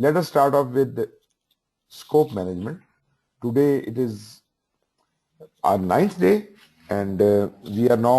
Let us start off with scope management. Today it is our 9th day and we are now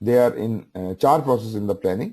they are in 4 process in the planning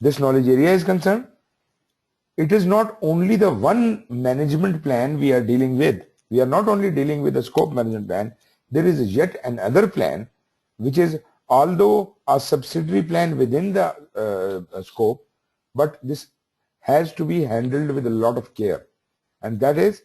this knowledge area is concerned, it is not only the one management plan we are dealing with. We are not only dealing with the scope management plan, there is yet another plan which is although a subsidiary plan within the scope, but this has to be handled with a lot of care. And that is,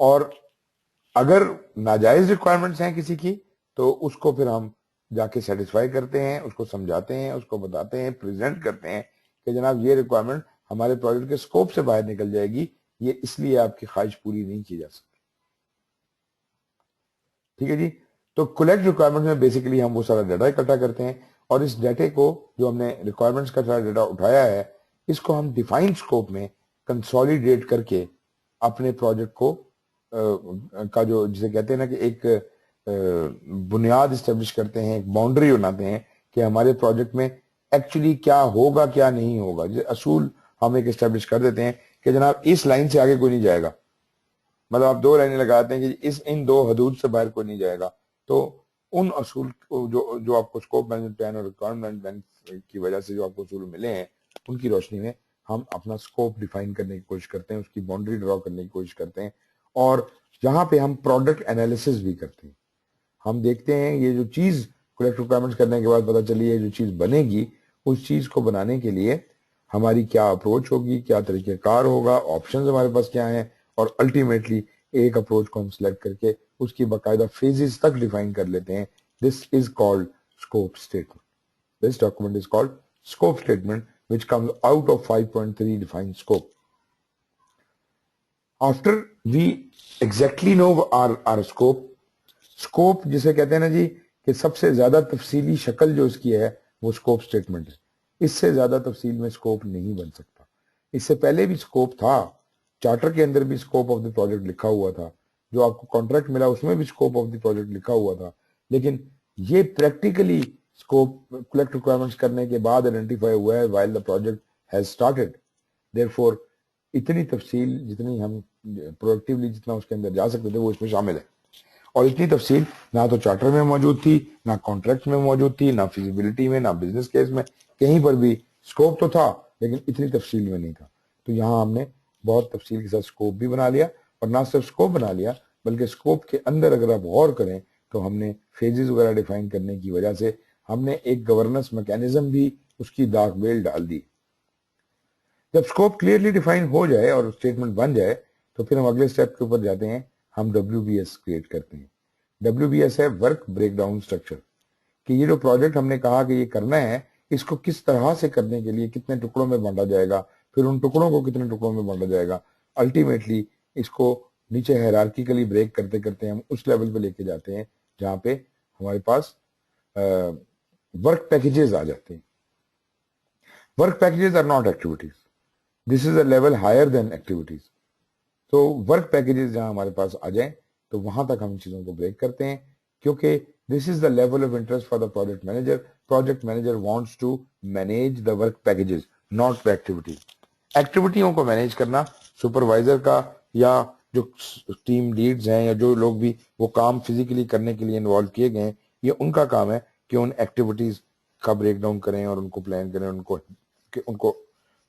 اور اگر ناجائز requirements ہیں کسی کی تو اس کو پھر ہم جا کے سیٹسفائی کرتے ہیں, اس کو سمجھاتے ہیں, اس کو بتاتے ہیں, پریزنٹ کرتے ہیں کہ جناب یہ ریکوائرمنٹ ہمارے پروجیکٹ کے اسکوپ سے باہر نکل جائے گی, یہ اس لیے آپ کی خواہش پوری نہیں کی جا سکتی. ٹھیک ہے جی. تو کولیکٹ ریکوائرمنٹ میں بیسیکلی ہم وہ سارا ڈیٹا اکٹھا کرتے ہیں, اور اس ڈیٹے کو جو ہم نے ریکوائرمنٹس کا سارا ڈیٹا اٹھایا ہے اس کو ہم ڈیفائن اسکوپ میں کنسولیڈیٹ کر کے اپنے پروجیکٹ کو کا جو جسے کہتے ہیں نا کہ ایک بنیاد اسٹیبلش کرتے ہیں, ایک باؤنڈری بناتے ہیں کہ ہمارے پروجیکٹ میں ایکچولی کیا ہوگا کیا نہیں ہوگا. اصول ہم ایک اسٹیبلش کر دیتے ہیں کہ جناب اس لائن سے آگے کوئی نہیں جائے گا, مطلب آپ 2 لائنیں لگاتے ہیں کہ ان 2 حدود سے باہر کوئی نہیں جائے گا. تو ان اصول جو آپ کو اسکوپ مینجمنٹ پلان اور ریکوائرمنٹ پلان کی وجہ سے جو آپ کو اصول ملے ہیں ان کی روشنی میں ہم اپنا اسکوپ ڈیفائن کرنے کی کوشش کرتے ہیں, اس کی باؤنڈری ڈرا کرنے کی کوشش کرتے ہیں, اور جہاں پہ ہم پروڈکٹ انالیسس بھی کرتے ہیں. ہم دیکھتے ہیں یہ جو چیز کلیکٹ ریکوائرمنٹس کرنے کے بعد پتہ چلی ہے جو چیز بنے گی, اس چیز کو بنانے کے لیے ہماری کیا اپروچ ہوگی, کیا طریقہ کار ہوگا, آپشنز ہمارے پاس کیا ہیں, اور الٹیمیٹلی ایک اپروچ کو ہم سلیکٹ کر کے اس کی باقاعدہ فیزز تک ڈیفائن کر لیتے ہیں. This is called scope statement. This document is called scope statement which comes out of 5.3 defined scope. After we exactly know our scope جسے کہتے ہیں نا جی کہ سب سے زیادہ تفصیلی شکل جو اس کی ہے وہ اسکوپ اسٹیٹمنٹ ہے. اس سے زیادہ تفصیل میں اسکوپ نہیں بن سکتا. اس سے پہلے بھی اسکوپ تھا, چارٹر کے اندر بھی اسکوپ آف دی پروجیکٹ لکھا ہوا تھا, جو آپ کو کانٹریکٹ ملا اس میں بھی اسکوپ آف دی پروجیکٹ لکھا ہوا تھا, لیکن یہ پریکٹیکلی اسکوپ کلیکٹ ریکوائرمنٹس کرنے کے بعد آئیڈینٹیفائی ہوا ہے while the project has started. Therefore اتنی تفصیل جتنی ہم پروڈکٹیولی جتنا اس کے اندر جا سکتے تھے وہ اس میں شامل ہے, اور اتنی تفصیل نہ تو چارٹر میں موجود تھی, نہ کانٹریکٹ میں موجود تھی, نہ فیزیبلٹی میں, نہ بزنس کیس میں, کہیں پر بھی اسکوپ تو تھا لیکن اتنی تفصیل میں نہیں تھا. تو یہاں ہم نے بہت تفصیل کے ساتھ اسکوپ بھی بنا لیا, اور نہ صرف اسکوپ بنا لیا بلکہ اسکوپ کے اندر اگر آپ غور کریں تو ہم نے فیزز وغیرہ ڈیفائن کرنے کی وجہ سے ہم نے ایک گورننس میکینزم بھی اس کی داغ بیل ڈال دی. جب اسکوپ کلیئرلی ڈیفائن ہو جائے اور اسٹیٹمنٹ بن جائے تو پھر ہم اگلے اسٹیپ کے اوپر جاتے ہیں, ہم WBS کریٹ کرتے ہیں. WBS ہے ورک بریک ڈاؤن اسٹرکچر, کہ یہ جو پروجیکٹ ہم نے کہا کہ یہ کرنا ہے اس کو کس طرح سے کرنے کے لیے کتنے ٹکڑوں میں بانٹا جائے گا, پھر ان ٹکڑوں کو کتنے ٹکڑوں میں بانٹا جائے گا. الٹیمیٹلی اس کو نیچے ہیرارکیکلی بریک کرتے کرتے ہم اس لیول پہ لے کے جاتے ہیں جہاں پہ ہمارے پاس ورک پیکیجز آ جاتے ہیں. Work packages are not activities, this is a level higher than activities. تو ورک پیکیجز جہاں ہمارے پاس آ جائیں تو وہاں تک ہم چیزوں کو بریک کرتے ہیں, کیونکہ this is the level of interest for the project manager. Project manager wants to manage the work packages not the activities. ایکٹیویٹیوں کو مینیج کرنا سپروائزر کا یا جو ٹیم لیڈز ہیں یا جو لوگ بھی وہ کام فزیکلی کرنے کے لیے انوالو کیے گئے ہیں, یہ ان کا کام ہے کہ ان ایکٹیویٹیز کا بریک ڈاؤن کریں اور ان کو پلان کریں, ان کو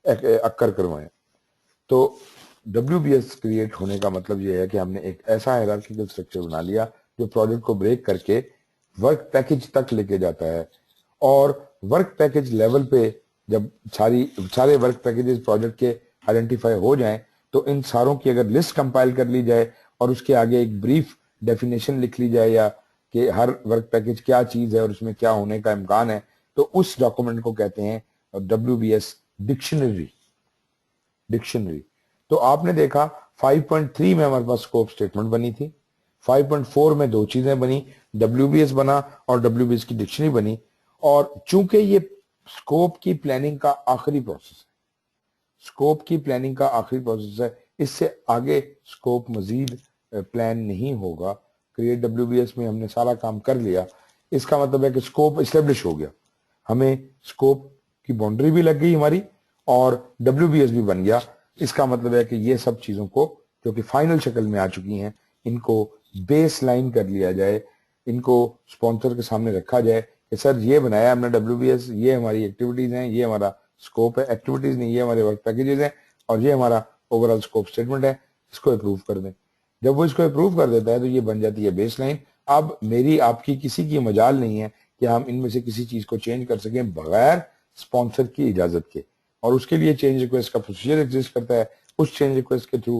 اکر کروائیں. تو WBS کریٹ ہونے کا مطلب یہ ہے کہ ہم نے ایک ایسا ہائرارکیکل اسٹرکچر بنا لیا جو پروجیکٹ کو بریک کر کے ورک پیکج تک لے کے جاتا ہے. اور ورک پیکج لیول پہ جب سارے ورک پیکجز پروجیکٹ کے آئیڈینٹیفائی ہو جائیں تو ان ساروں کی اگر لسٹ کمپائل کر لی جائے اور اس کے آگے ایک بریف ڈیفینیشن لکھ لی جائے یا کہ ہر ورک پیکج کیا چیز ہے اور اس میں کیا ہونے کا امکان ہے, تو اس ڈاکومنٹ کو کہتے ہیں WBS ڈکشنری. تو آپ نے دیکھا 5.3 میں ہمارے پاس اسکوپ اسٹیٹمنٹ بنی تھی, 5.4 میں 2 چیزیں بنی, WBS بنا اور WBS کی ڈکشنری بنی. اور چونکہ یہ اسکوپ کی پلاننگ کا آخری پروسیس ہے, اس سے آگے اسکوپ مزید پلان نہیں ہوگا. کریٹ WBS میں ہم نے سارا کام کر لیا, اس کا مطلب ہے کہ اسکوپ اسٹیبلش ہو گیا, ہمیں اسکوپ کی باؤنڈری بھی لگ گئی ہماری اور WBS بھی بن گیا. اس کا مطلب ہے کہ یہ سب چیزوں کو جو کہ فائنل شکل میں آ چکی ہیں ان کو بیس لائن کر لیا جائے, ان کو اسپانسر کے سامنے رکھا جائے کہ سر یہ بنایا ہم نے WBS, یہ ہماری ایکٹیویٹیز ہیں, یہ ہمارا اسکوپ ہے, ایکٹیویٹیز نہیں یہ ہمارے ورک پیکیجز ہیں, اور یہ ہمارا اوور آل اسکوپ اسٹیٹمنٹ ہے, اس کو اپروو کر دیں. جب وہ اس کو اپروو کر دیتا ہے تو یہ بن جاتی ہے بیس لائن. اب میری آپ کی کسی کی مجال نہیں ہے کہ ہم ان میں سے کسی چیز کو چینج کر سکیں بغیر اسپانسر کی اجازت کے, اور اس کے لیے چینج ریکویسٹ کا پروسیجر ایگزسٹ کرتا ہے. اس چینج ریکویسٹ کے through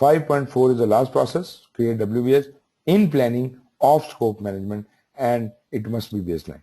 5.4 is the last process, create WBS in planning of scope management and it must be baseline।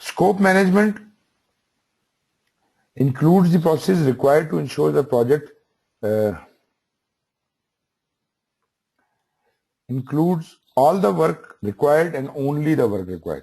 Scope management includes the process required to ensure the project includes all the work required and only the work required।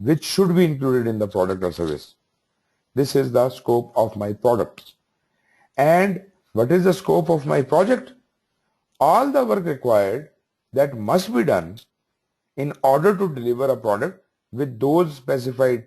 which should be included in the product or service. This is the scope of my product. And what is the scope of my project? All the work required that must be done in order to deliver a product with those specified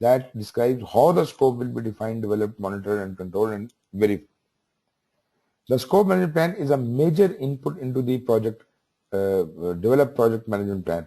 that describes how the scope will be defined, developed, monitored and controlled and verified. The scope management plan is a major input into the project develop project management plan.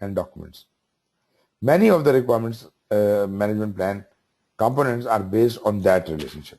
and documents. Many of the requirements management plan components are based on that relationship.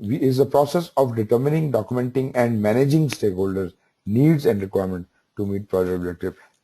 is the process of determining, documenting and managing stakeholders needs and requirement to meet project objective।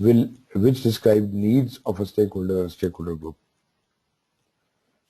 which describe needs of a stakeholder or stakeholder group।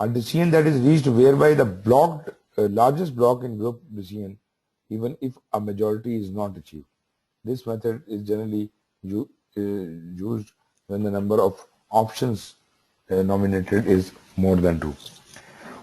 a decision that is reached whereby the blocked largest block in group decision, even if a majority is not achieved. This method is generally used when the number of options nominated is more than 2.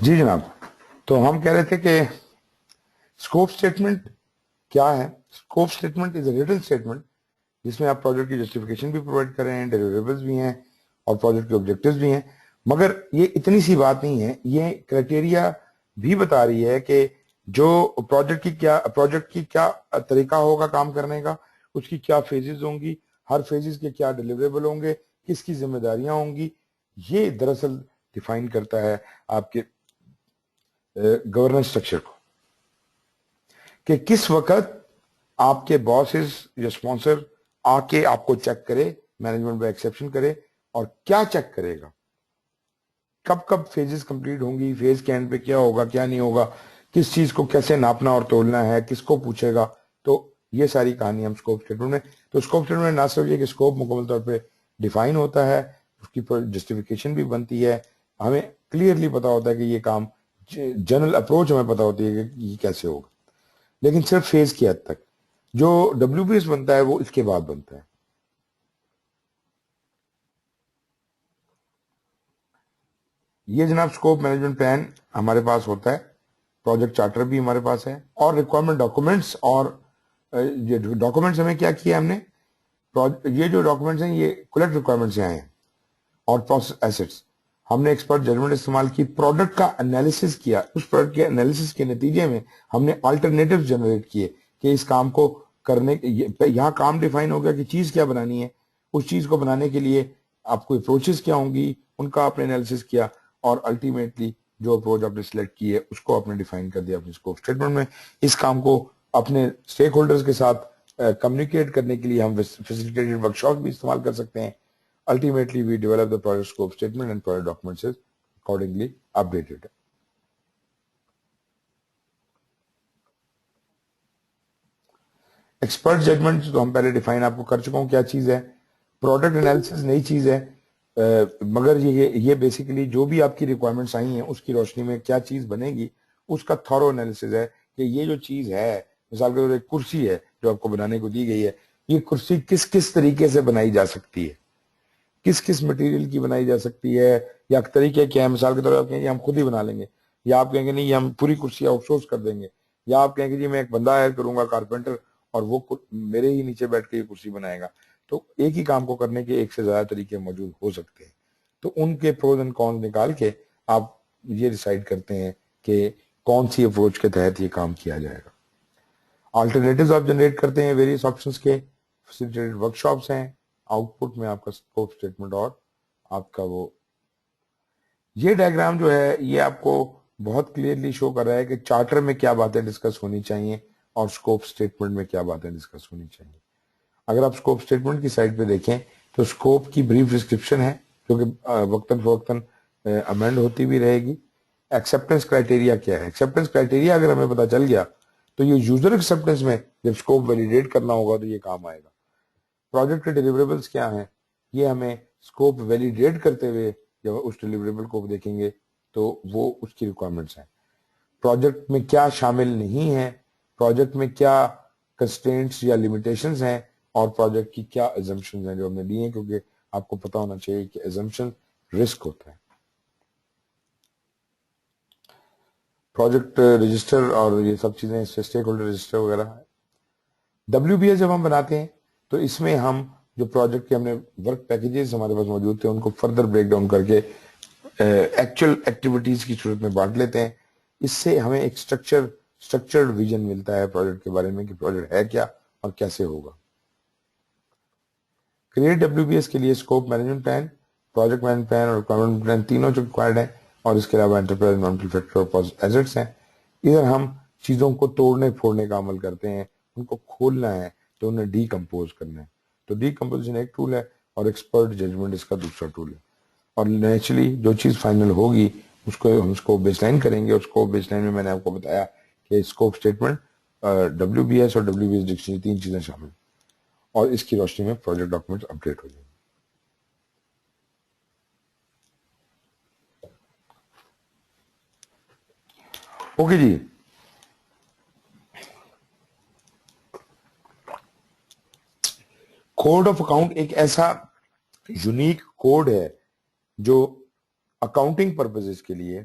جی جناب، تو ہم کہہ رہے تھے کہ scope statement کیا ہے. Scope statement is a written statement جس میں آپ پروجیکٹ کی جسٹیفیکیشن بھی پرووائڈ کر رہے ہیں، ڈیلیوریبلز بھی ہیں اور پروجیکٹ کے آبجیکٹیوز بھی ہیں. مگر یہ اتنی سی بات نہیں ہے، یہ کرائٹیریا بھی بتا رہی ہے کہ جو پروجیکٹ کی کیا طریقہ ہوگا کام کرنے کا، اس کی کیا فیزز ہوں گی، ہر فیزز کے کیا ڈیلیوریبل ہوں گے، کس کی ذمہ داریاں ہوں گی. یہ دراصل ڈیفائن کرتا ہے آپ کے گورننس اسٹرکچر کو، کہ کس وقت آپ کے باسز یا اسپانسر آ کے آپ کو چیک کرے، مینجمنٹ پہ ایکسیپشن کرے، اور کیا چیک کرے گا، کب کب فیزز کمپلیٹ ہوں گی، فیز کے اینڈ پہ کیا ہوگا کیا نہیں ہوگا، کس چیز کو کیسے ناپنا اور تولنا ہے، کس کو پوچھے گا. تو یہ ساری کہانی ہم اسکوپ اسٹیٹمنٹ میں. تو اسکوپ اسٹیٹمنٹ نہ صرف یہ کہ اسکوپ مکمل طور پہ ڈیفائن ہوتا ہے، اس کی جسٹیفیکیشن بھی بنتی ہے، ہمیں کلیئرلی پتا ہوتا ہے کہ یہ کام، جنرل اپروچ ہمیں پتا ہوتی ہے کہ یہ کیسے ہوگا. لیکن صرف فیز کی حد تک. جو ڈبلیو بی ایس بنتا ہے وہ اس کے بعد بنتا ہے. یہ جناب اسکوپ مینجمنٹ پلان ہمارے پاس ہوتا ہے، پروجیکٹ چارٹر بھی ہمارے پاس ہے، اور ریکوائرمنٹ ڈاکومنٹس. اور یہ ڈاکومنٹس ہمیں کیا کیا ہم نے، یہ جو ڈاکومنٹس ہیں یہ کلیکٹ ریکوائرمنٹ سے آئے ہیں. اور پروسیس ایسٹس ہم نے ایکسپرٹ ججمنٹ استعمال کی، پروڈکٹ کا انالیسس کیا، اس پروڈکٹ کے انالیسس کے نتیجے میں ہم نے آلٹرنیٹو جنریٹ کیے کہ اس کام کو کرنے، یہاں کام ڈیفائن ہو گیا کہ چیز کیا بنانی ہے، اس چیز کو بنانے کے لیے آپ کو اپروچز کیا ہوں گی، ان کا آپ نے انالیسس کیا، اور الٹیمیٹلی جو اپروچ آپ نے سلیکٹ کی ہے اس کو آپ نے ڈیفائن کر دیا اپنے اسکوپ اسٹیٹمنٹ میں. اس کام کو اپنے اسٹیک ہولڈرز کے ساتھ کمیونیکیٹ کرنے کے لیے ہم فیسیلیٹیٹڈ ورکشاپ بھی استعمال کر سکتے ہیں. Ultimately, we develop the project scope statement and project documents is accordingly updated. Expert judgment تو ہم پہلے ڈیفائن آپ کو کر چکا ہوں کیا چیز ہے. پروڈکٹ انالیسس نئی چیز ہے، مگر یہ بیسیکلی جو بھی آپ کی ریکوائرمنٹس آئی ہیں اس کی روشنی میں کیا چیز بنے گی اس کا تھورو انالیسس ہے کہ یہ جو چیز ہے، مثال کے طور پر ایک کرسی ہے جو آپ کو بنانے کو دی گئی ہے، یہ کرسی کس کس طریقے سے بنائی جا سکتی ہے، کس کس مٹیریل کی بنائی جا سکتی ہے، یا طریقے کیا ہے. مثال کے طور پر آپ کہیں گے ہم خود ہی بنا لیں گے، یا آپ کہیں گے نہیں ہم پوری کرسی آؤٹ سورس کر دیں گے، یا آپ کہیں گے جی میں ایک بندہ ہائر کروں گا کارپینٹر اور وہ میرے ہی نیچے بیٹھ کے یہ کرسی بنائے گا. تو ایک ہی کام کو کرنے کے ایک سے زیادہ طریقے موجود ہو سکتے ہیں. تو ان کے پروز اینڈ کونز نکال کے آپ یہ ڈیسائیڈ کرتے ہیں کہ کون سی اپروچ کے تحت یہ کام کیا جائے گا. آلٹرنیٹیوز آپ جنریٹ کرتے ہیں ویریس آپشنس کے، فیسیلیٹیڈ ورکشاپس ہیں، آؤٹ پٹ میں آپ کا اسکوپ اسٹیٹمنٹ اور آپ کا وہ. یہ ڈائیگرام جو ہے یہ آپ کو بہت کلیئرلی شو کر رہا ہے کہ چارٹر میں کیا باتیں ڈسکس ہونی چاہیے اور اسکوپ اسٹیٹمنٹ میں کیا باتیں ڈسکس ہونی چاہیے. اگر آپ اسکوپ اسٹیٹمنٹ کی سائڈ پہ دیکھیں تو اسکوپ کی بریف ڈسکرپشن ہے جو کہ وقتاً فوقتاً امینڈ ہوتی بھی رہے گی. ایکسیپٹنس کرائٹیریا کیا ہے، ایکسیپٹنس کرائٹیریا اگر ہمیں پتا چل گیا تو یہ یوزر ایکسیپٹنس میں جب اسکوپ ویلیڈیٹ کرنا ہوگا تو یہ کام آئے گا. پروجیکٹ کے ڈیلیوریبلس کیا ہیں، یہ ہمیں اسکوپ ویلیڈیٹ کرتے ہوئے جب اس ڈیلیوریبل کو دیکھیں گے تو وہ اس کی ریکوائرمنٹس ہیں. پروجیکٹ میں کیا شامل نہیں ہے، پروجیکٹ میں کیا کنسٹرینٹس یا لیمیٹیشنز ہیں، اور پروجیکٹ کی کیا ایزمپشنز ہیں جو ہم نے لی ہیں، کیونکہ آپ کو پتا ہونا چاہیے کہ ایزمپشن رسک ہوتا ہے. پروجیکٹ رجسٹر اور یہ سب چیزیں اسٹیک ہولڈر رجسٹر وغیرہ. ڈبلیو بی ایس جب ہم بناتے ہیں تو اس میں ہم جو پروجیکٹ کے ہم نے ورک پیکیجز ہمارے پاس موجود تھے ان کو فردر بریک ڈاؤن کر کے ایکچوئل ایکٹیویٹیز کی صورت میں بانٹ لیتے ہیں. اس سے ہمیں ایک اسٹرکچرڈ ویژن ملتا ہے پروجیکٹ کے بارے میں کہ پروجیکٹ ہے کیا اور کیسے ہوگا. کریٹ ڈبلیو بی ایس کے لیے scope management plan, project management plan اور ریکوائرمنٹ پلان تینوں جو ریکوائرڈ ہیں، اور اس کے علاوہ انٹرپرائز انوائرمنٹل فیکٹر اور پروسیس ایسٹس ہیں. ادھر ہم چیزوں کو توڑنے پھوڑنے کا عمل کرتے ہیں، ان کو کھولنا ہے تو انہیں ڈی کمپوز کرنا ہے. تو ڈی کمپوزیشن ایک ٹول ہے اور ایکسپرٹ ججمنٹ اس کا دوسرا ٹول ہے. اور نیچرلی جو چیز فائنل ہوگی اس کو ہم اس کو بیس لائن کریں گے. اس کو بیس لائن میں میں نے آپ کو بتایا کہ scope statement, W B S اور ڈبلیو بی ایس ڈکشنری تین چیزیں شامل، اور اس کی روشنی میں پروجیکٹ ڈاکومنٹ اپڈیٹ ہو جائیں گے. اوکے جی. کوڈ آف اکاؤنٹ ایک ایسا یونیک کوڈ ہے جو اکاؤنٹنگ پرپزز کے لیے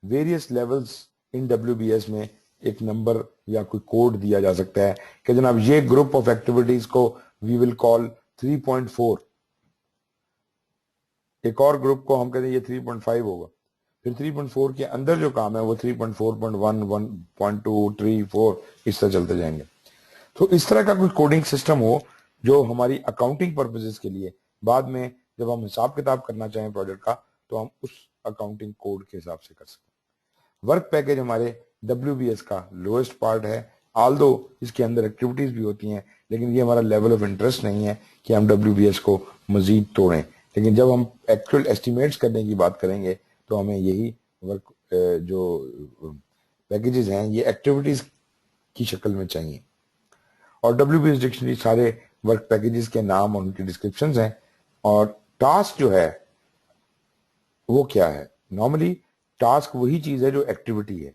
ویریس لیولز ان WBS میں ایک نمبر یا کوئی کوڈ دیا جا سکتا ہے کہ جناب یہ گروپ آف ایکٹیویٹیز کو وی ول کال 3.4، ایک اور گروپ کو ہم کہتے ہیں یہ 3.5 ہوگا، پھر 3.4 کے اندر جو کام ہے وہ 3.4.1 1.2 3 4 اس طرح چلتے جائیں گے. تو اس طرح کا کوئی کوڈنگ سسٹم ہو جو ہماری اکاؤنٹنگ پرپزز کے لیے بعد میں جب ہم حساب کتاب کرنا چاہیں پروجیکٹ کا تو ہم اس اکاؤنٹنگ کوڈ کے حساب سے کر سکیں. ورک پیکج ہمارے WBS کا لوئسٹ پارٹ ہے، آلدو اس کے اندر ایکٹیویٹیز بھی ہوتی ہیں، لیکن یہ ہمارا لیول آف انٹرسٹ نہیں ہے کہ ہم WBS کو مزید توڑیں. لیکن جب ہم ایکچوئل ایسٹیمیٹس کرنے کی بات کریں گے تو ہمیں یہی ورک جو پیکیجز ہیں یہ ایکٹیویٹیز کی شکل میں چاہیے. اور WBS ڈکشنری سارے ورک پیکیجز کے نام اور ان کی ڈسکرپشنز ہیں. اور ٹاسک جو ہے وہ کیا ہے؟ نارملی ٹاسک وہی چیز ہے جو ایکٹیویٹی ہے.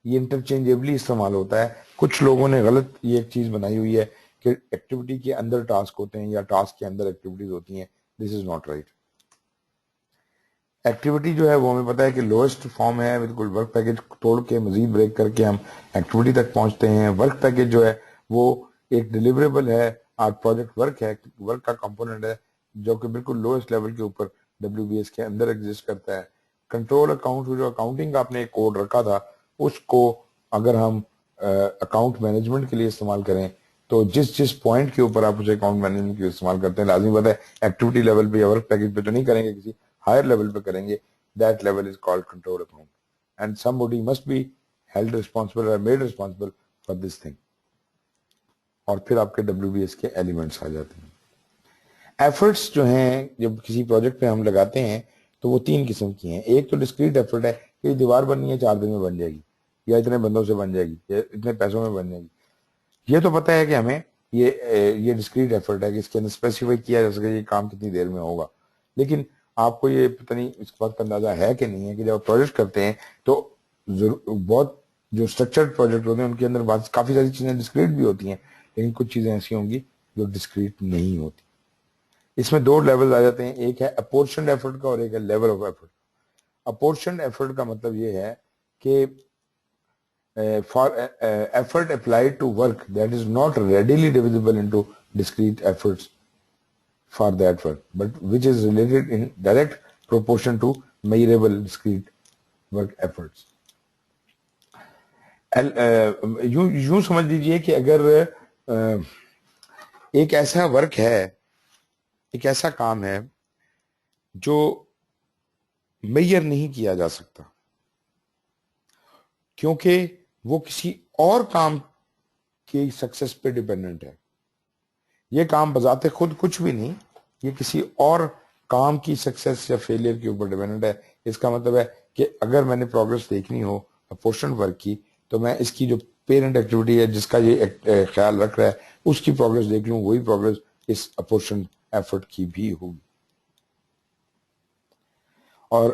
یہ انٹرچینجیبلی استعمال ہوتا ہے. کچھ لوگوں نے غلط یہ ایک چیز بنائی ہوئی ہے کہ ایکٹیویٹی کے اندر ٹاسک ہوتے ہیں یا ٹاسک کے اندر ایکٹیویٹیز ہوتی ہیں. This is not right. Activity جو ہے وہ ہمیں پتا ہے کہ لوئسٹ فارم ہے، بالکل ورک پیکج توڑ کے مزید بریک کر کے ہم ایکٹیویٹی تک پہنچتے ہیں. ورک پیکج جو ہے وہ ایک ڈیلیوریبل ہے، پروجیکٹ ورک ہے، ورک کا کمپوننٹ ہے جو کہ بالکل لوئسٹ لیول کے اوپر WBS کے اندر ایگزسٹ کرتا ہے. کنٹرول اکاؤنٹ جو اکاؤنٹنگ کا آپ نے ایک کوڈ رکھا تھا اس کو اگر ہم اکاؤنٹ مینجمنٹ کے لیے استعمال کریں تو جس پوائنٹ کے اوپر آپ اسے اکاؤنٹ مینجمنٹ کے لیے استعمال کرتے ہیں لازمی بات ہے ایکٹیویٹی لیول پہ یا ورک پیکج پہ تو نہیں کریں گے، کسی ہائر لیول پہ کریں گے. That level is called control account and somebody must be held responsible or made responsible for this thing. اور پھر آپ کے WBS کے ایلیمنٹس آ جاتے ہیں. ایفرٹس جو ہیں جب کسی پروجیکٹ پہ ہم لگاتے ہیں تو وہ 3 قسم کی ہیں. ایک تو ڈسکریٹ ایفرٹ ہے کہ دیوار بننی ہے 4 دن میں بن جائے گی یا اتنے بندوں سے بن جائے گی یا اتنے پیسوں میں بن جائے گی. یہ تو پتہ ہے کہ ہمیں یہ ڈسکریٹ ایفرٹ ہے کہ اس کے اندر اسپیسیفائی کیا جا سکے یہ کام کتنی دیر میں ہوگا. لیکن آپ کو یہ پتہ نہیں اس وقت اندازہ ہے کہ نہیں ہے کہ جب آپ پروجیکٹ کرتے ہیں تو بہت جو اسٹرکچرڈ پروجیکٹ ہوتے ہیں ان کے اندر کافی ساری چیزیں ڈسکریٹ بھی ہوتی ہیں، لیکن کچھ چیزیں ایسی ہوں گی جو ڈسکریٹ نہیں ہوتی. اس میں 2 لیول آ جاتے ہیں، ایک ہے اپورشنڈ ایفرٹ کا اور ایک ہے level of effort. Apportioned effort کا مطلب یہ ہے کہ for effort applied to work that is not readily divisible into discrete efforts for that work, but which is related in direct proportion to measurable discrete work efforts. یوں سمجھ لیجئے کہ اگر ایک ایسا ورک ہے، ایک ایسا کام ہے جو میئر نہیں کیا جا سکتا کیونکہ وہ کسی اور کام کی سکسیس پہ ڈیپینڈنٹ ہے. یہ کام بذات خود کچھ بھی نہیں، یہ کسی اور کام کی سکسیس یا فیلئر کے اوپر ڈیپینڈنٹ ہے. اس کا مطلب ہے کہ اگر میں نے پروگرس دیکھنی ہو اپورشن ورک کی تو میں اس کی جو پیرنٹ ایکٹیویٹی ہے جس کا یہ خیال رکھ رہا ہے اس کی پروگرس دیکھ لوں، وہی پروگرس اس اپورشن ایفرٹ کی بھی ہوگی. اور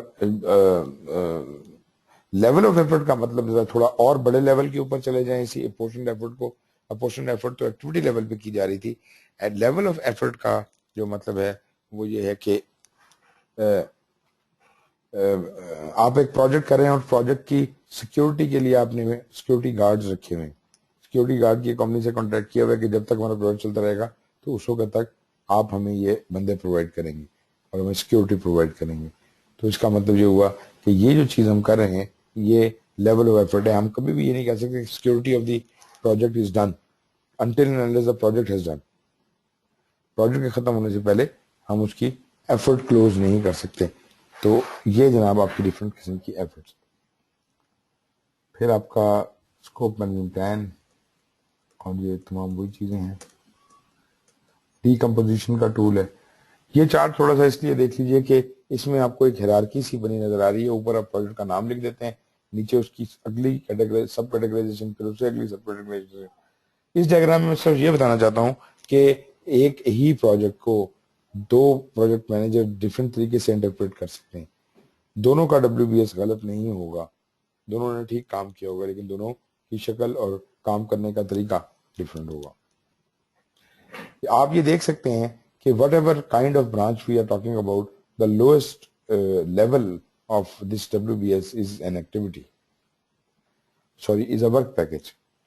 لیول آف ایفرٹ کا مطلب تھوڑا اور بڑے لیول کے اوپر چلے جائیں اسی اپورشن ایفرٹ کو. اپورشن ایفرٹ تو ایکٹیویٹی لیول پہ کی جا رہی تھی. لیول آف ایفرٹ کا جو مطلب ہے وہ یہ ہے کہ آپ ایک پروجیکٹ کر رہے ہیں اور پروجیکٹ کی سیکیورٹی کے لیے آپ نے سیکیورٹی گارڈز رکھے ہوئے ہیں. سیکیورٹی گارڈ کی کمپنی سے کانٹریکٹ کیا ہوا ہے کہ جب تک ہمارا پروجیکٹ چلتا رہے گا تو اس وقت تک آپ ہمیں یہ بندے پرووائڈ کریں گے اور ہمیں سیکیورٹی پرووائڈ کریں گے. تو اس کا مطلب یہ ہوا کہ یہ جو چیز ہم کر رہے ہیں یہ لیول آف ایفرٹ ہے. ہم کبھی بھی یہ نہیں کہہ سکتے security of the project is done until and unless the project has done. Project کے ختم ہونے سے پہلے ہم اس کی ایفرٹ کلوز نہیں کر سکتے. تو یہ جناب آپ کی ڈفرنٹ قسم کی ایفرٹس. پھر آپ کا اسکوپ مینجمنٹ پلان اور یہ تمام وہی چیزیں ہیں. ڈیکمپوزیشن کا ٹول ہے. یہ چارٹ تھوڑا سا اس لیے دیکھ لیجئے کہ اس میں آپ کو ایک ہیرارکی سی بنی نظر آ رہی ہے. اوپر آپ پروجیکٹ کا نام لکھ دیتے ہیں، نیچے اس کی اگلی کیٹیگری سب کیٹیگرائزیشن، پھر اس سے اگلی سب کیٹیگرائزیشن. اس ڈائگرام میں صرف یہ بتانا چاہتا ہوں کہ ایک ہی پروجیکٹ کو 2 پروجیکٹ مینیجر ڈفرینٹ طریقے سے انٹرپریٹ کر سکتے ہیں. دونوں کا WBS غلط نہیں ہوگا، دونوں نے ٹھیک کام کیا ہوگا، لیکن دونوں کی شکل اور کام کرنے کا طریقہ ڈفرینٹ ہوگا. آپ یہ دیکھ سکتے ہیں کہ whatever kind of branch we are talking about the lowest level of this WBS is an activity. Sorry, is a work package.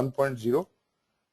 1.0,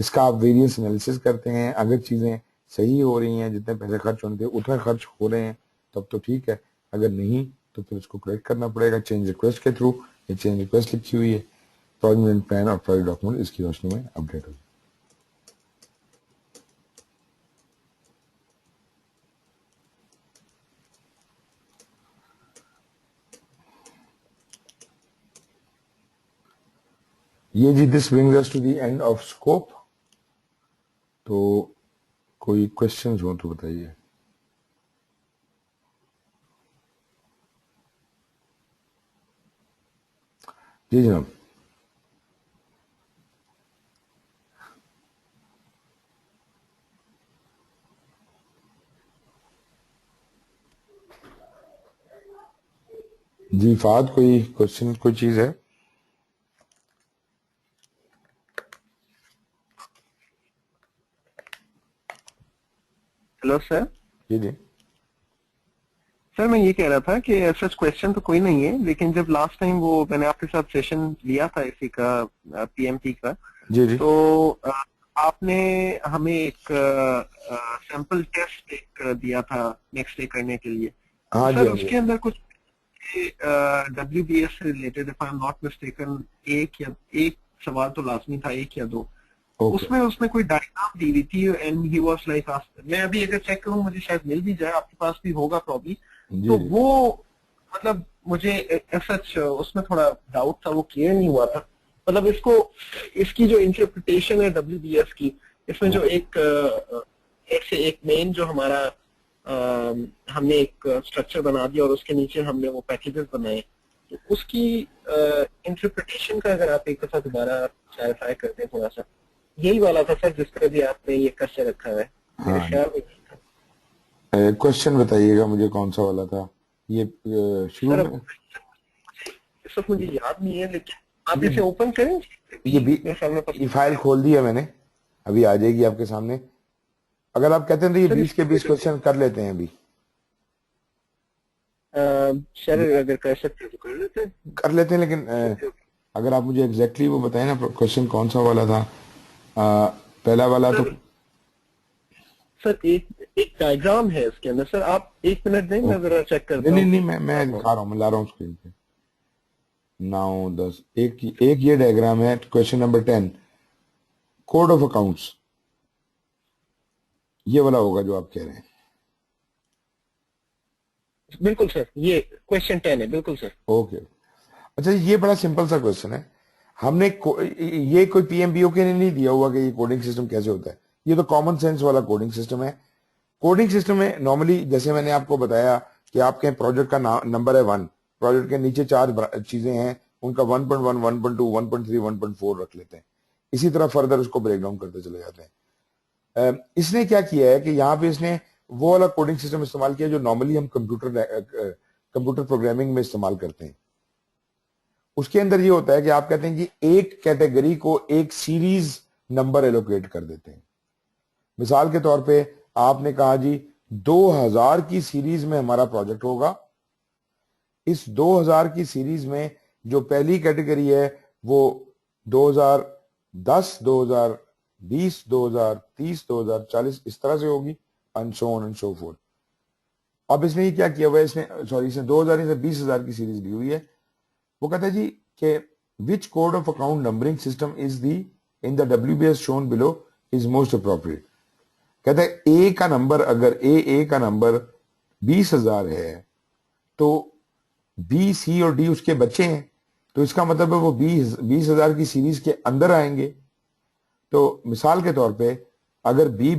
اس کا آپ ویریئنس انالیسس کرتے ہیں. اگر چیزیں صحیح ہو رہی ہیں, جتنے پیسے خرچ ہونے تھے اتنے خرچ ہو رہے ہیں, تب تو ٹھیک ہے. اگر نہیں تو پھر اس کو کریکٹ کرنا پڑے گا چینج ریکویسٹ کے تھرو. یہ چینج ریکویسٹ لکھی ہوئی ہے, پروجیکٹ پلان اور پروجیکٹ ڈاکومنٹ اس کی روشنی میں اپڈیٹ ہوگی. یہ جی this brings us to the end of scope. تو کوئی کوشچنز ہو تو بتائیے. جی جناب. جی فہد, کوئی کوشچن, کوئی چیز ہے؟ Hello sir. جی جی سر میں یہ کہہ رہا تھا کہ سچ کوشچن تو کوئی نہیں ہے, لیکن جب لاسٹ ٹائم وہ میں نے آپ کے ساتھ سیشن لیا تھا اسی کا پی ایم ٹی کا, جی جی تو آپ نے ہمیں ایک سیمپل ٹیسٹ ایک دیا تھا نیکسٹ ڈے کرنے کے لیے. ہاں جی سر ہاں اس جی کے اندر کچھ ڈبلیو بی ایس سے related, if I am not mistaken, ایک سوال تو لازمی تھا, ایک یا دو. اوکے. اس میں کوئی ڈائگرام دی ہوئی تھی اینڈ ہی واز لائک, میں ابھی اگر چیک کروں مجھے شاید مل بھی جائے, آپ کے پاس بھی ہوگا پرابلی. جی تو جی وہ مطلب مجھے سچ اس میں تھوڑا ڈاؤٹ تھا, وہ کلیئر نہیں ہوا تھا. مطلب اس کی جو انٹرپریٹیشن ہے ڈبلیو بی ایس کی, اس میں جو ایک سے ایک مین جو ہمارا ہم نے ایک اسٹرکچر بنا دیا اور اس کے نیچے ہم نے وہ پیکیجز بنائے, تو اس کی انٹرپریٹیشن کا اگر آپ ایک دفعہ دوبارہ کلیریفائی کرتے ہیں تھوڑا سا. یہی والا تھا سر جس پہ بھی آپ نے یہ کر رکھا ہے, میرے خیال میں یہی تھا. کوشچن بتائیے گا مجھے کون سا والا تھا یہ شروع سر میں. اس وقت مجھے یاد نہیں ہے, لیکن آپ اسے اوپن کریں. یہ فائل کھول دی ہے میں نے, ابھی آ جائے گی آپ کے سامنے. اگر آپ کہتے ہیں تو یہ 20 کے 20 کوشچن کر لیتے ہیں ابھی. سر اگر کر سکتے تو کر لیتے ہیں, لیکن اگر آپ مجھے ایگزیکٹلی وہ بتائیں نا کوشچن کون سا والا تھا. پہلا والا تو سر ایک ڈائگرام ہے اس کے اندر. سر آپ ایک منٹ دیں, میں ذرا چیک کرتا ہوں. نہیں میں دکھا رہا ہوں, میں لا رہا ہوں اسکرین پہ. 9 10 ایک یہ ڈائگرام ہے. Question number 10 code of accounts, یہ والا ہوگا جو آپ کہہ رہے ہیں. بالکل سر, یہ کوشچن 10 ہے. بالکل سر. اوکے. اچھا, یہ بڑا سمپل سا کوشچن ہے. ہم نے یہ کوئی پی ایم بی او کے نے نہیں دیا ہوا کہ یہ کوڈنگ سسٹم کیسے ہوتا ہے. یہ تو کامن سینس والا کوڈنگ سسٹم ہے. کوڈنگ سسٹم میں نارملی جیسے میں نے آپ کو بتایا کہ آپ کے پروجیکٹ کا نمبر ہے 1, پروجیکٹ کے نیچے 4 چیزیں ہیں, ان کا 1.1 1.2 1.3 1.4 رکھ لیتے ہیں. اسی طرح فردر اس کو بریک ڈاؤن کرتے چلے جاتے ہیں. اس نے کیا کیا ہے کہ یہاں پہ اس نے وہ والا کوڈنگ سسٹم استعمال کیا جو نارملی ہم کمپیوٹر پروگرامنگ میں استعمال کرتے ہیں. اس کے اندر یہ ہوتا ہے کہ آپ کہتے ہیں کہ ایک کیٹیگری کو ایک سیریز نمبر ایلوکیٹ کر دیتے ہیں. مثال کے طور پہ آپ نے کہا جی 2000 کی سیریز میں ہمارا پروجیکٹ ہوگا. اس 2000 کی سیریز میں جو پہلی کیٹیگری ہے وہ 2010 2020 2030 2040 اس طرح سے ہوگی, and so on and so forth. اب اس نے یہ کیا کیا ہوا ہے, اس نے 2000 سے 20,000 کی سیریز لی ہوئی ہے. وہ کہتا ہے جی کہ which code of account numbering system is in the WBS shown below is most appropriate. کہتا ہے اے کا نمبر, اگر اے کا نمبر 20,000 ہے تو بی سی اور ڈی اس کے بچے ہیں, تو اس کا مطلب ہے وہ 20,000 کی سیریز کے اندر آئیں گے. تو مثال کے طور پہ اگر بی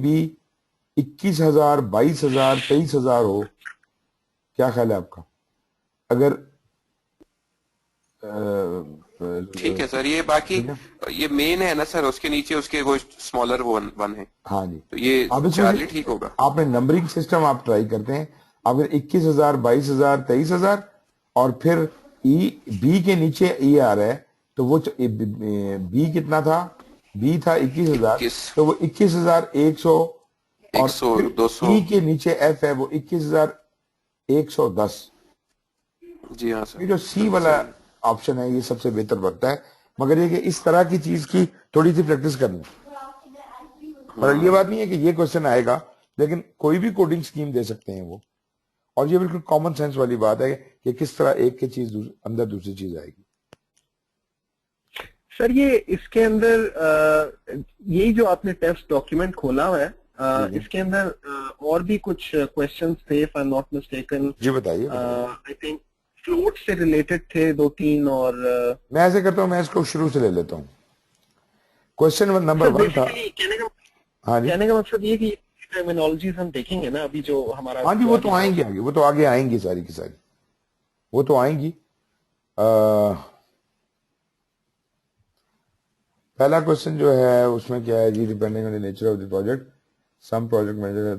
21,000 22,000 23,000 ہو, کیا خیال ہے آپ کا؟ اگر ٹھیک ہے سر, یہ باقی یہ مین ہے نا سر, اس کے نیچے اس کے کوئی اسمالر ون ہے. ہاں جی, تو یہ چارلی ٹھیک ہوگا. آپ نے نمبرنگ سسٹم آپ ٹرائی کرتے ہیں. اگر 21,000 22,000 23,000 اور پھر بی کے نیچے ای آ رہا ہے, تو وہ بی کتنا تھا, بی تھا 21,000, تو وہ 21,100, اور 200 ای کے نیچے ایف ہے وہ 21,110. جی ہاں سر, یہ جو سی والا آپشن ہے یہ سب سے بہتر بنتا ہے, مگر یہ کہ اس طرح کی چیز کی تھوڑی سی پریکٹس کرنی. اور یہ بات نہیں ہے کہ یہ کوشچن آئے گا، لیکن کوئی بھی کوڈنگ اسکیم دے سکتے ہیں وہ، اور یہ بالکل کامن سینس والی بات ہے کہ کس طرح ایک کی چیز اندر دوسری چیز آئے گی. سر یہ اس کے اندر یہی جو آپ نے ٹیسٹ ڈاکیومنٹ کھولا ہوا ہے اس کے اندر اور بھی کچھ کوشچنز تھے if I'm not mistaken. جی بتائیے. I think فلوٹ سے ریلیٹڈ تھے 2-3 اور میں ایسے کرتا ہوں، میں اس کو شروع سے لے لیتا ہوں. کوشچن نمبر 1 تھا. کہنے کا مقصد یہ کہ ٹرمینالوجیز ہم دیکھیں گے نا ابھی جو ہمارا. ہاں جی وہ تو آئیں گی آگے، وہ تو آگے آئیں گی ساری کی ساری، وہ تو آئیں گی. پہلا کوشچن جو ہے اس میں کیا ہے جی، depending on the nature of the project some project manager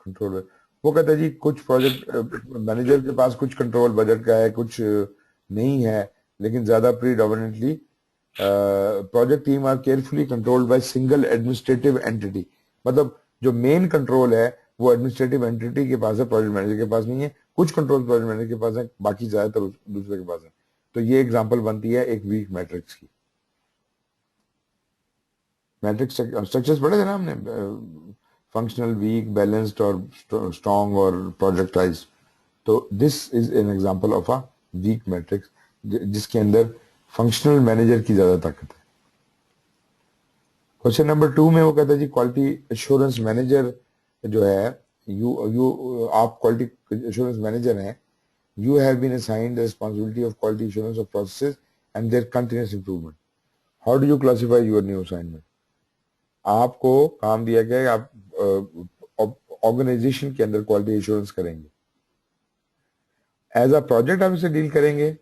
control. وہ کہتا ہے جی کچھ پروجیکٹ مینیجر کے پاس کچھ کنٹرول بجٹ کا ہے، کچھ نہیں ہے، لیکن زیادہ predominantly project team are carefully controlled by single administrative entity. مطلب جو مین کنٹرول ہے وہ ایڈمنسٹریٹو اینٹی کے پاس ہے، پروجیکٹ مینیجر کے پاس نہیں ہے. کچھ کنٹرول پروجیکٹ مینیجر کے پاس ہے، باقی زیادہ تر دوسرے کے پاس ہے. تو یہ ایگزامپل بنتی ہے ایک ویک میٹرکس کی. میٹرکس اسٹرکچرز پڑھے تھے نا ہم نے، فنکشنل، ویک، بیلنسڈ اور اسٹرانگ اور پروجیکٹائز. تو this is an example of a weak matrix جس کے اندر فنکشنل مینیجر کی زیادہ طاقت ہے. کوشچن نمبر 2 میں وہ کہتا ہے جی کوالٹی ایشورنس مینیجر جو ہے، آپ کوالٹی ایشورنس مینیجر ہیں، you have been assigned the responsibility of quality assurance of processes and their continuous improvement. How do you classify your new assignment? آپ کو کام دیا گیا کہ آپ آرگنائزیشن کے اندر کوالٹی ایشورنس کریں گے. ایز اے پروجیکٹ آپ اسے ڈیل کریں گے،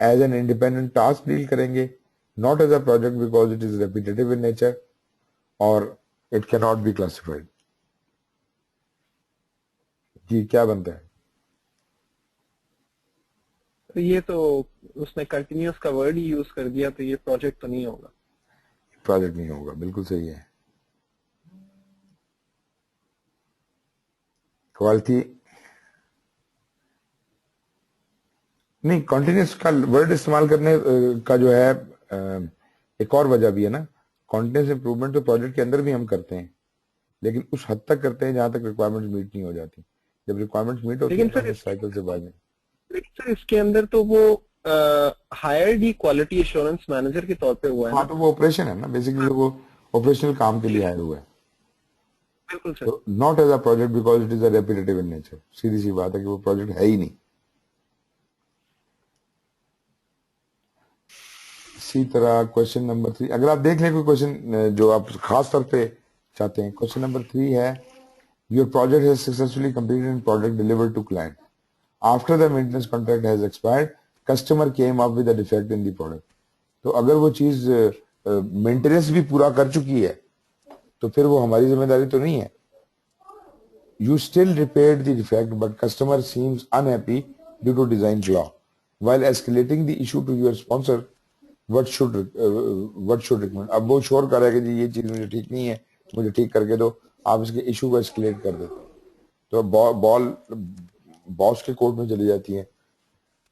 as an independent task deal کریں گے، not as a project because it is repetitive in nature اور it can not be classified. جی کیا بنتا ہے؟ یہ تو اس نے کنٹینیوس کا ورڈ ہی یوز کر دیا، تو یہ پروجیکٹ تو نہیں ہوگا. پروجیکٹ نہیں ہوگا، بالکل صحیح ہے. کوالٹی نہیں، کنٹینیوس کا ورڈ استعمال کرنے کا جو ہے ایک اور وجہ بھی ہے نا. کنٹینیوس امپروومنٹ تو پروجیکٹ کے اندر بھی ہم کرتے ہیں، لیکن اس حد تک کرتے ہیں جہاں تک ریکوائرمنٹ میٹ نہیں ہو جاتی. جب ریکوائرمنٹ میٹ ہوتی ہے سائیکل سے بعد میں. لیکن سر اس کے اندر تو وہ ہائرڈ ہی کوالٹی ایشورنس مینیجر کے طور پہ ہوا ہے. ہاں تو وہ آپریشن ہے نا، بیسیکلی وہ آپریشنل کام کے لیے ہائر ہوا ہے. بالکل sir. Not as a project because it is a repetitive in nature. سیدھی سی بات ہے کہ وہ پروجیکٹ ہے ہی نہیں. اسی طرح کوشچن نمبر 3 اگر آپ دیکھ لیں کوئی کوشچن جو آپ خاص طور پہ چاہتے ہیں. کوشچن نمبر 3 ہے your project has successfully completed and product delivered to client. After the maintenance contract has expired customer came up with a defect in the product. تو اگر وہ چیز مینٹیننس بھی پورا کر چکی ہے تو پھر وہ ہماری ذمہ داری تو نہیں ہے. You still repaired the defect but customer seems unhappy due to design flaw. While escalating the issue to your sponsor what should recommend. اب وہ شور کر رہا ہے کہ جی یہ چیز مجھے ٹھیک نہیں ہے، مجھے ٹھیک کر کے دو. آپ اس کے ایشو کو ایسکیلیٹ کر دیتے تو بال باس کے کورٹ میں چلی جاتی ہے.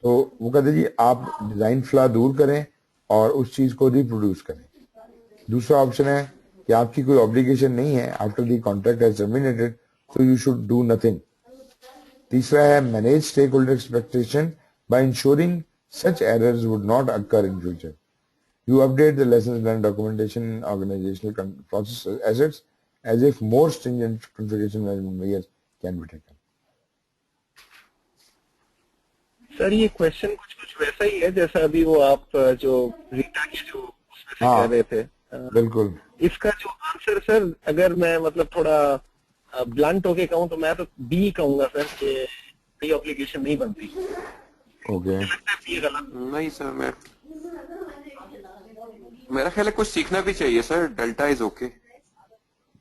تو وہ کہتے جی آپ ڈیزائن فلا دور کریں اور اس چیز کو ریپروڈیوس کریں. دوسرا آپشن ہے کہ آپ کی کوئی آبلیگیشن نہیں ہے after the contract has terminated so you should do nothing. تیسرا ہے manage stakeholder expectation by ensuring such errors would not occur in future. You update the lessons learned documentation in organizational process assets as if more stringent configuration management measures can be taken. سر یہ question کچھ ویسا ہی ہے جیسا ابھی وہ آپ جو ریٹا کے جو اس میں سے کہہ رہے تھے. بالکل. اس کا جو آنسر سر اگر میں مطلب تھوڑا بلنٹ ہو کے کہوں تو میں تو بی کہوں گا سر کہ کوئی اپلیکیشن نہیں بنتی. اوکے نہیں سر، میرا خیال ہے کچھ سیکھنا بھی چاہیے sir. Delta is okay.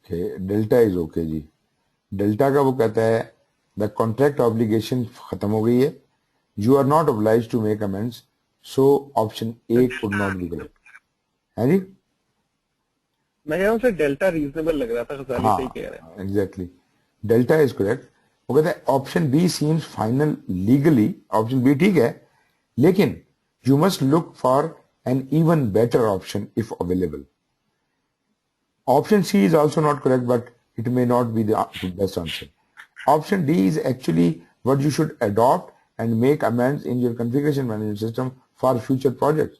Delta is okay جی. ڈیلٹا کا وہ کہتا ہے دا کانٹریکٹ آبلیگیشن ختم ہو گئی ہے، you are not obliged to make amends so option a could not be correct. ہے جی میں کہہ رہا ہوں سر ڈیلٹا ریزنیبل لگ رہا تھا. غزالی صحیح کہہ رہے ہیں. Exactly delta is correct. وہ کہتا ہے option B seems final legally. Option B ٹھیک ہے لیکن you must look for an even better option if available. Option C is also not correct, but it may not be the best answer. Option D is actually what you should adopt and make amends in your configuration management system for future projects.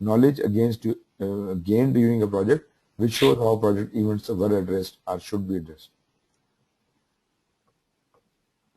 Knowledge gained during a project which shows how project events were addressed or should be addressed.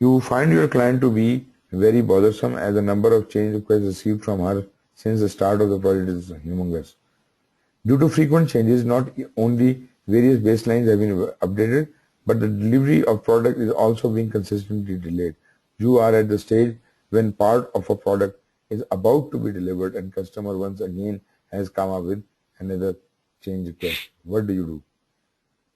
you find your client to be very bothersome as the number of change requests received from her since the start of the project is humongous. Due to frequent changes, not only various baselines have been updated, but the delivery of product is also being consistently delayed. You are at the stage when part of a product is about to be delivered and customer once again has come up with another change request. What do you do?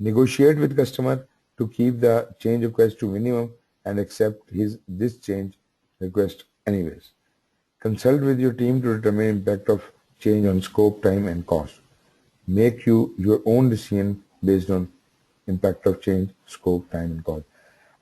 Negotiate with customer to keep the change request to minimum and accept this change request anyways. Consult with your team to determine impact of change on scope, time and cost. Make your own decision based on impact of change, scope, time and cost.